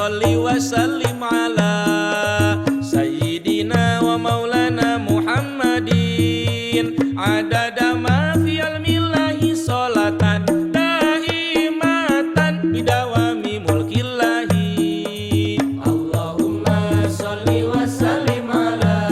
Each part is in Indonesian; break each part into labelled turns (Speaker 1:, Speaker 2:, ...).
Speaker 1: sholli wa sallim ala sayyidina wa maulana Muhammadin adada ma fi ilmillahi sholatan daimatan bidawami mulkillahi. Allahumma sholli wa sallim ala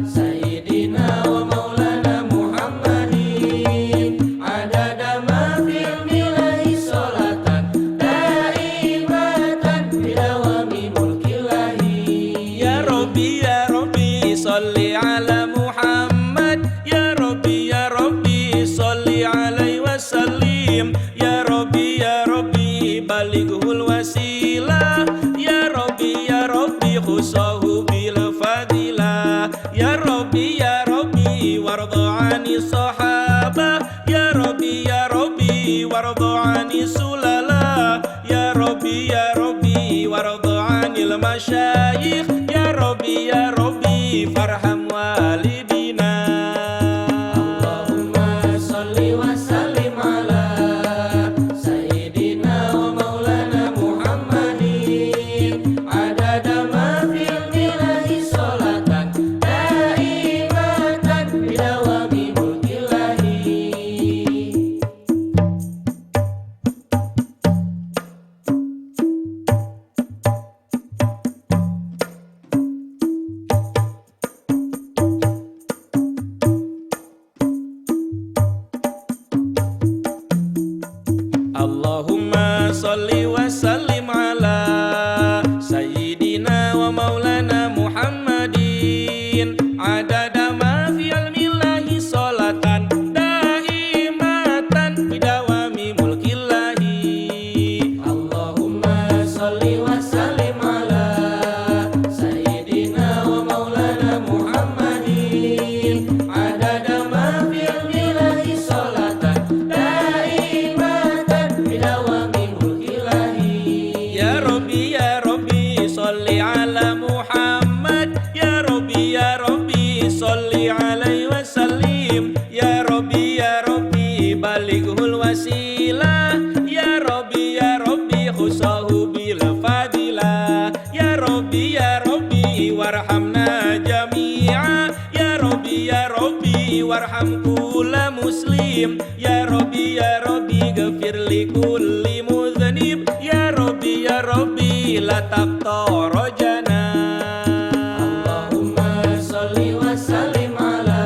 Speaker 1: sayyidina wa maulana Muhammadin adada ma fi ilmillahi sholatan daimatan bidawami mulkillahi. Ya Rabbi sholli ala Muhammad, ya Rabbi sholli alaihi wasallim, ya Rabbi balighul wasilah, ya Rabbi khusahu bil fadilah, ya Rabbi warda ani sahaba, ya Rabbi warda ani sulala, ya Rabbi warda anil masyayikh, ya Rabbi farham walidina. Allahumma sholli wa sallim ala sayyidina wa maulana Muhammadin adada ma fi ilmillahi sholatan daimatan bidawami mulkillahi. Allahumma sholli wa sallim ala sayyidina wa maulana Muhammadin adada ma fi ilmillahi sholatan daimatan bidawami mulkillahi. Allahumma sholli wa sallim ala sayyidina wa maulana Muhammadin adada ma fi ilmillahi sholatan daimatan bidawami mulkillahi. Ya Rabbi sholli ala Muhammad, ya Rabbi sholli alaihi wasallim, ya Rabbi balighul wasilah, ya Rabbi khusahu bil fadilah, ya Rabbi warhamna jami'a, ya Rabbi warham kulla muslim, ya Rabbi ghafir li kulli mudhnib, ya Rabbi la taqta rajana. Allahumma sholli wa sallim ala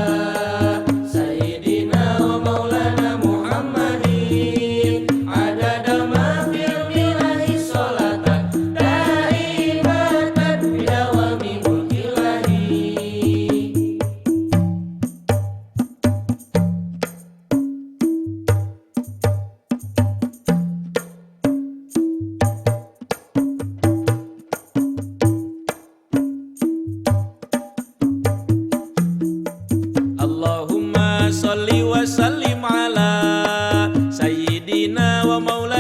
Speaker 1: sayyidina wa maulana Muhammadin adada ma fi ilmillahi sholatan daimatan bidawami mulkillahi. Allahumma sholli wa sallim ala sayyidina wa maulana